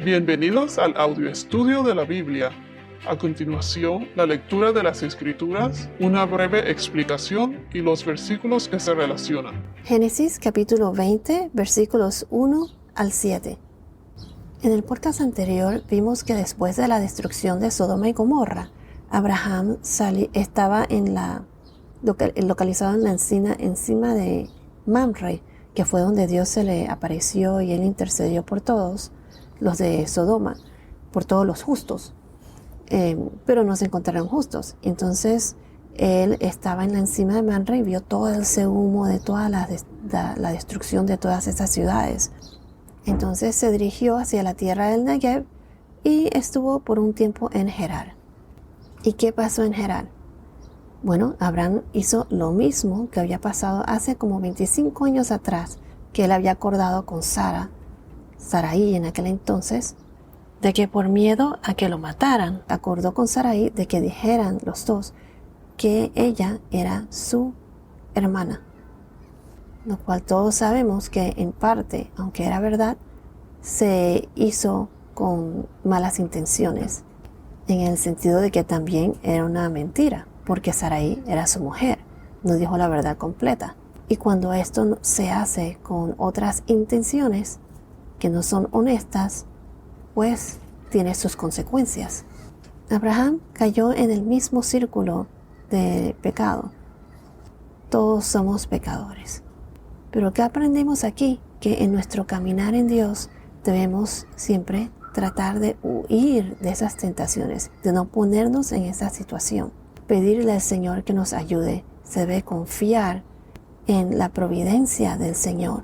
Bienvenidos al audio estudio de la Biblia. A continuación, la lectura de las Escrituras, una breve explicación y los versículos que se relacionan. Génesis capítulo 20, versículos 1 al 7. En el podcast anterior vimos que después de la destrucción de Sodoma y Gomorra, Abraham estaba localizado en la encina encima de Mamre, que fue donde Dios se le apareció y él intercedió por todos los de Sodoma, por todos los justos. Pero no se encontraron justos. Entonces él estaba en la encima de Mamre y vio todo ese humo de toda la destrucción de todas esas ciudades. Entonces se dirigió hacia la tierra del Negev y estuvo por un tiempo en Gerar. ¿Y qué pasó en Gerar? Bueno, Abraham hizo lo mismo que había pasado hace como 25 años atrás, que él había acordado con Sarai en aquel entonces, de que por miedo a que lo mataran, acordó con Sarai de que dijeran los dos que ella era su hermana. Lo cual todos sabemos que en parte, aunque era verdad, se hizo con malas intenciones, en el sentido de que también era una mentira, porque Sarai era su mujer, no dijo la verdad completa. Y cuando esto se hace con otras intenciones que no son honestas, pues tiene sus consecuencias. Abraham cayó en el mismo círculo de pecado. Todos somos pecadores. Pero ¿qué aprendemos aquí? Que en nuestro caminar en Dios debemos siempre tratar de huir de esas tentaciones, de no ponernos en esa situación. Pedirle al Señor que nos ayude. Se debe confiar en la providencia del Señor.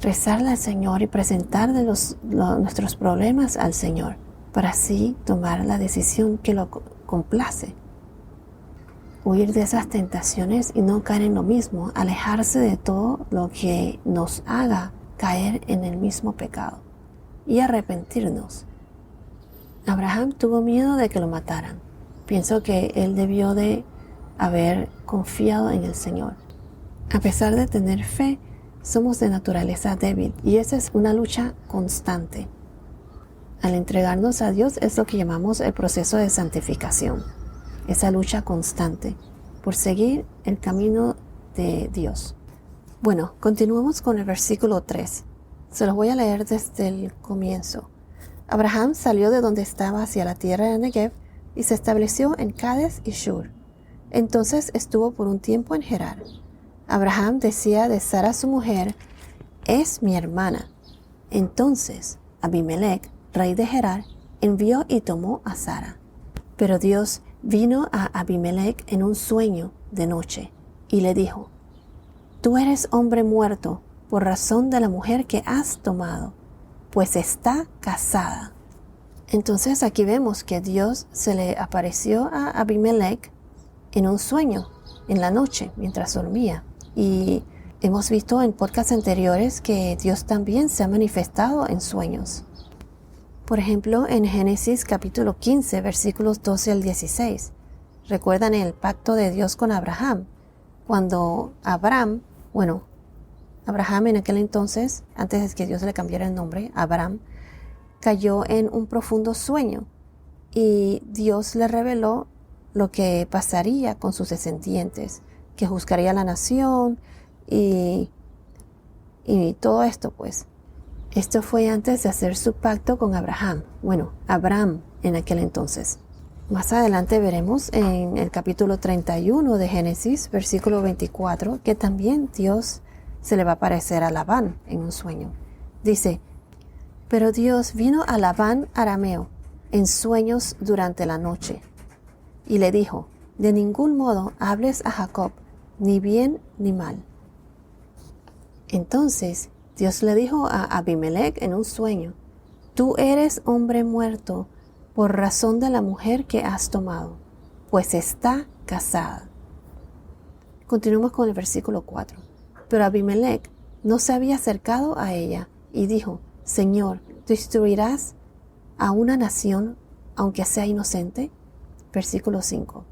Rezarle al Señor y presentarle nuestros problemas al Señor, para así tomar la decisión que lo complace. Huir de esas tentaciones y no caer en lo mismo, alejarse de todo lo que nos haga caer en el mismo pecado y arrepentirnos. Abraham tuvo miedo de que lo mataran. Pienso que él debió de haber confiado en el Señor. A pesar de tener fe, somos de naturaleza débil y esa es una lucha constante. Al entregarnos a Dios es lo que llamamos el proceso de santificación. Esa lucha constante por seguir el camino de Dios. Bueno, continuamos con el versículo 3. Se los voy a leer desde el comienzo. Abraham salió de donde estaba hacia la tierra de Negev y se estableció en Cades y Shur. Entonces estuvo por un tiempo en Gerar. Abraham decía de Sara su mujer, es mi hermana. Entonces Abimelech, rey de Gerar, envió y tomó a Sara. Pero Dios vino a Abimelech en un sueño de noche y le dijo, tú eres hombre muerto por razón de la mujer que has tomado, pues está casada. Entonces aquí vemos que Dios se le apareció a Abimelech en un sueño, en la noche, mientras dormía. Y hemos visto en podcasts anteriores que Dios también se ha manifestado en sueños. Por ejemplo, en Génesis capítulo 15, versículos 12 al 16. ¿Recuerdan el pacto de Dios con Abraham? Cuando Abraham en aquel entonces, antes de que Dios le cambiara el nombre, Abraham, cayó en un profundo sueño y Dios le reveló lo que pasaría con sus descendientes, que juzgaría a la nación y todo esto pues. Esto fue antes de hacer su pacto con Abraham. Abraham en aquel entonces. Más adelante veremos en el capítulo 31 de Génesis, versículo 24, que también Dios se le va a aparecer a Labán en un sueño. Dice, pero Dios vino a Labán arameo en sueños durante la noche y le dijo, de ningún modo hables a Jacob, ni bien ni mal. Entonces Dios le dijo a Abimelech en un sueño, tú eres hombre muerto por razón de la mujer que has tomado, pues está casada. Continuamos con el versículo 4. Pero Abimelech no se había acercado a ella y dijo, Señor, ¿destruirás a una nación aunque sea inocente? Versículo 5.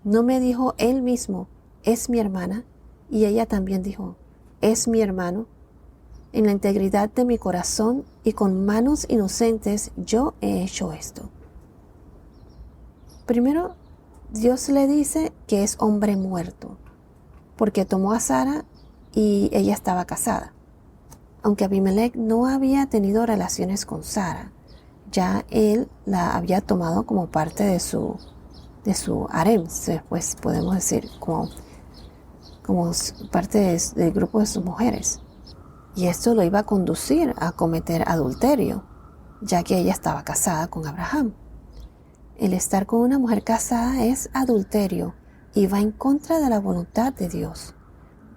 ¿No me dijo él mismo, es mi hermana? Y ella también dijo, es mi hermano. En la integridad de mi corazón y con manos inocentes yo he hecho esto. Primero, Dios le dice que es hombre muerto, porque tomó a Sara y ella estaba casada. Aunque Abimelec no había tenido relaciones con Sara, ya él la había tomado como parte de su harem, pues podemos decir, como parte del grupo de sus mujeres. Y esto lo iba a conducir a cometer adulterio, ya que ella estaba casada con Abraham. El estar con una mujer casada es adulterio y va en contra de la voluntad de Dios.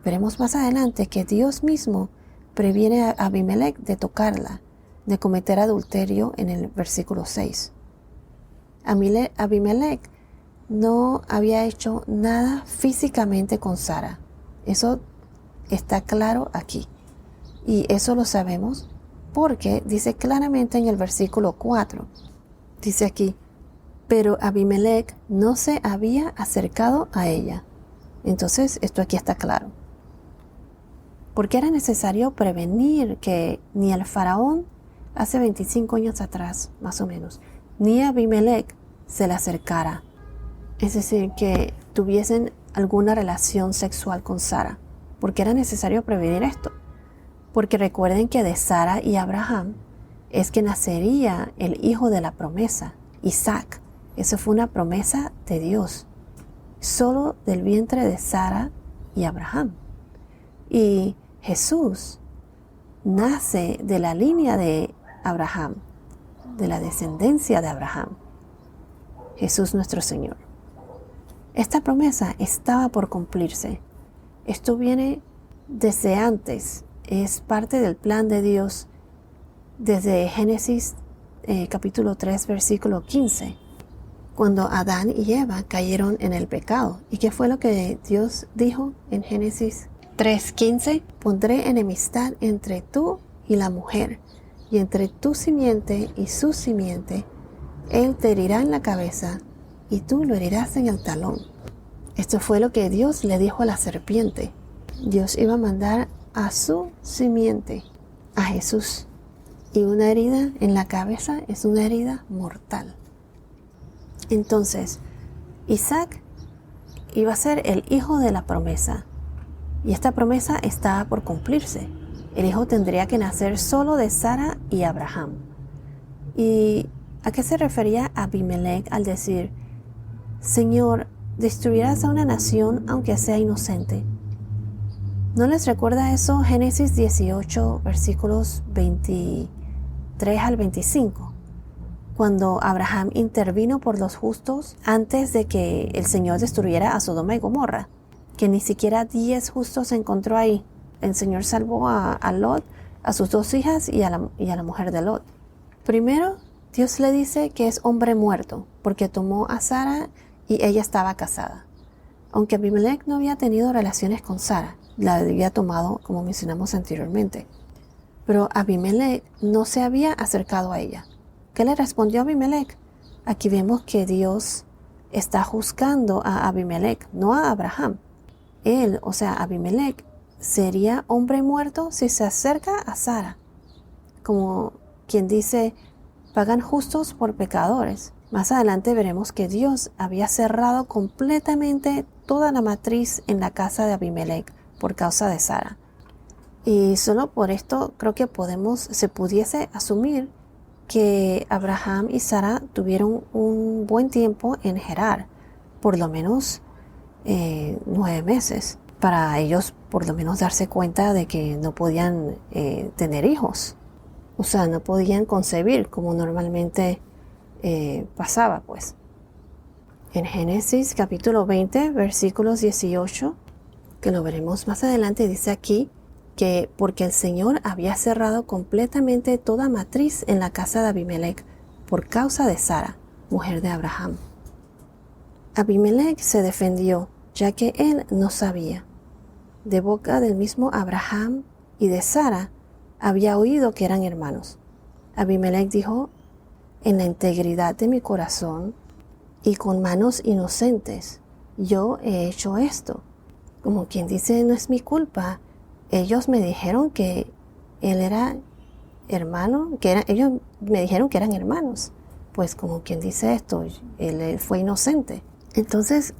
Veremos más adelante que Dios mismo previene a Abimelec de tocarla, de cometer adulterio en el versículo 6. Abimelec no había hecho nada físicamente con Sara. Eso está claro aquí. Y eso lo sabemos porque dice claramente en el versículo 4. Dice aquí, pero Abimelec no se había acercado a ella. Entonces esto aquí está claro. Porque era necesario prevenir que ni el faraón, hace 25 años atrás, más o menos, ni Abimelec se le acercara. Es decir, que tuviesen alguna relación sexual con Sara. Porque era necesario prevenir esto. Porque recuerden que de Sara y Abraham es que nacería el hijo de la promesa, Isaac. Eso fue una promesa de Dios. Solo del vientre de Sara y Abraham. Y Jesús nace de la línea de Abraham, de la descendencia de Abraham. Jesús nuestro Señor. Esta promesa estaba por cumplirse. Esto viene desde antes. Es parte del plan de Dios desde Génesis capítulo 3, versículo 15. Cuando Adán y Eva cayeron en el pecado. ¿Y qué fue lo que Dios dijo en Génesis 3:15? Pondré enemistad entre tú y la mujer, y entre tu simiente y su simiente. Él te herirá en la cabeza, y tú lo herirás en el talón. Esto fue lo que Dios le dijo a la serpiente. Dios iba a mandar a su simiente, a Jesús. Y una herida en la cabeza es una herida mortal. Entonces, Isaac iba a ser el hijo de la promesa. Y esta promesa estaba por cumplirse. El hijo tendría que nacer solo de Sara y Abraham. ¿Y a qué se refería Abimelec al decir, Señor, destruirás a una nación aunque sea inocente? ¿No les recuerda eso Génesis 18, versículos 23 al 25? Cuando Abraham intervino por los justos antes de que el Señor destruyera a Sodoma y Gomorra, que ni siquiera 10 justos se encontró ahí. El Señor salvó a Lot, a sus 2 hijas y a la mujer de Lot. Primero, Dios le dice que es hombre muerto, porque tomó a Sara y ella estaba casada. Aunque Abimelec no había tenido relaciones con Sara, la había tomado como mencionamos anteriormente. Pero Abimelec no se había acercado a ella. ¿Qué le respondió Abimelec? Aquí vemos que Dios está juzgando a Abimelec, no a Abraham. Él, o sea, Abimelec, sería hombre muerto si se acerca a Sara. Como quien dice, pagan justos por pecadores. Más adelante veremos que Dios había cerrado completamente toda la matriz en la casa de Abimelec por causa de Sara. Y solo por esto creo que se pudiese asumir que Abraham y Sara tuvieron un buen tiempo en Gerar, por lo menos 9 meses, para ellos por lo menos darse cuenta de que no podían tener hijos. O sea, no podían concebir como normalmente pasaba, pues. En Génesis capítulo 20, versículos 18, que lo veremos más adelante, dice aquí que porque el Señor había cerrado completamente toda matriz en la casa de Abimelec por causa de Sara, mujer de Abraham. Abimelec se defendió, ya que él no sabía. De boca del mismo Abraham y de Sara había oído que eran hermanos. Abimelec dijo, en la integridad de mi corazón y con manos inocentes, yo he hecho esto. Como quien dice, no es mi culpa. Ellos me dijeron que él era hermano, ellos me dijeron que eran hermanos. Pues como quien dice esto, él fue inocente. Entonces,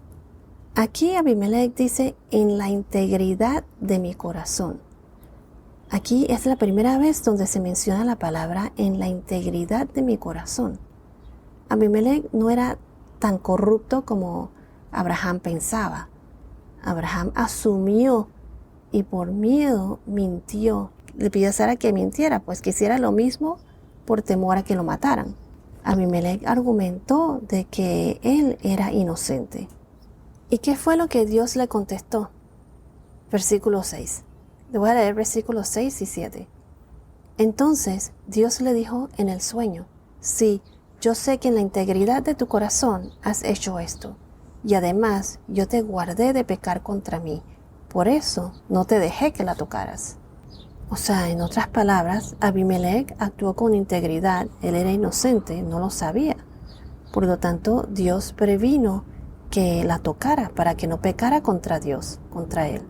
aquí Abimelech dice, en la integridad de mi corazón. Aquí es la primera vez donde se menciona la palabra en la integridad de mi corazón. Abimelech no era tan corrupto como Abraham pensaba. Abraham asumió y por miedo mintió. Le pidió a Sara que mintiera, pues que hiciera lo mismo por temor a que lo mataran. Abimelech argumentó de que él era inocente. ¿Y qué fue lo que Dios le contestó? Versículo 6. Le voy a leer versículos 6 y 7. Entonces Dios le dijo en el sueño, sí, yo sé que en la integridad de tu corazón has hecho esto, y además yo te guardé de pecar contra mí, por eso no te dejé que la tocaras. O sea, en otras palabras, Abimelech actuó con integridad, él era inocente, no lo sabía. Por lo tanto, Dios previno que la tocara para que no pecara contra Dios, contra él.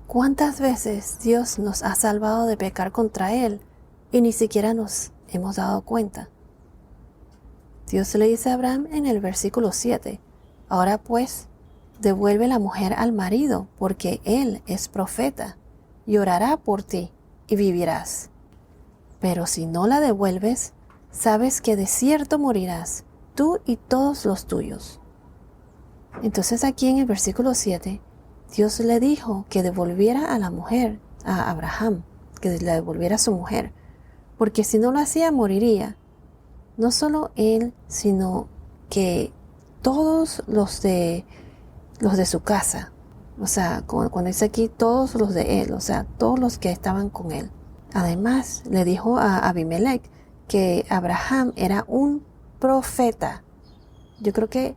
¿Cuántas veces Dios nos ha salvado de pecar contra Él y ni siquiera nos hemos dado cuenta? Dios le dice a Abraham en el versículo 7, ahora pues, devuelve la mujer al marido, porque él es profeta, y orará por ti, y vivirás. Pero si no la devuelves, sabes que de cierto morirás, tú y todos los tuyos. Entonces aquí en el versículo 7, Dios le dijo que devolviera a la mujer, a Abraham, que le devolviera a su mujer, porque si no lo hacía moriría. No solo él, sino que todos los de su casa. O sea, cuando dice aquí todos los de él, o sea, todos los que estaban con él. Además, le dijo a Abimelech que Abraham era un profeta. Yo creo que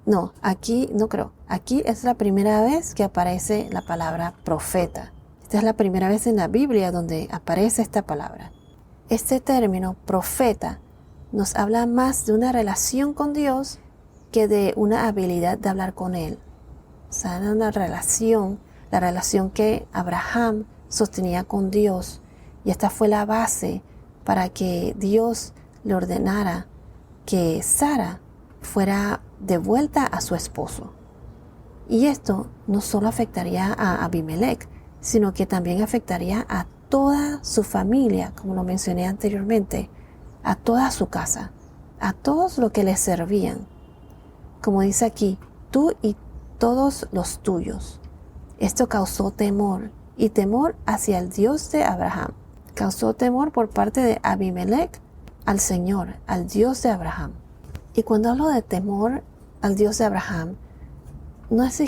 no, aquí no creo. Aquí es la primera vez que aparece la palabra profeta. Esta es la primera vez en la Biblia donde aparece esta palabra. Este término profeta nos habla más de una relación con Dios que de una habilidad de hablar con Él. O sea, era una relación, la relación que Abraham sostenía con Dios. Y esta fue la base para que Dios le ordenara que Sara fuera de vuelta a su esposo. Y esto no solo afectaría a Abimelech, sino que también afectaría a toda su familia, como lo mencioné anteriormente, a toda su casa, a todos los que le servían. Como dice aquí, tú y todos los tuyos. Esto causó temor, y temor hacia el Dios de Abraham. Causó temor por parte de Abimelech al Señor, al Dios de Abraham. Y cuando hablo de temor al Dios de Abraham, no es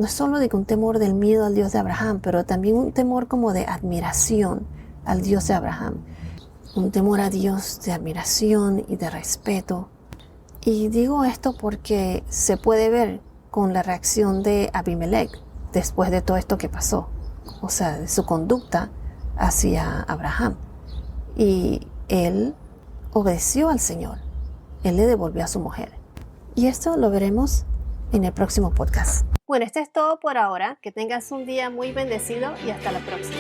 solo de un temor del miedo al Dios de Abraham, pero también un temor como de admiración al Dios de Abraham. Un temor a Dios de admiración y de respeto. Y digo esto porque se puede ver con la reacción de Abimelech después de todo esto que pasó. O sea, de su conducta hacia Abraham. Y él obedeció al Señor. Él le devolvió a su mujer. Y esto lo veremos en el próximo podcast. Bueno, esto es todo por ahora. Que tengas un día muy bendecido y hasta la próxima.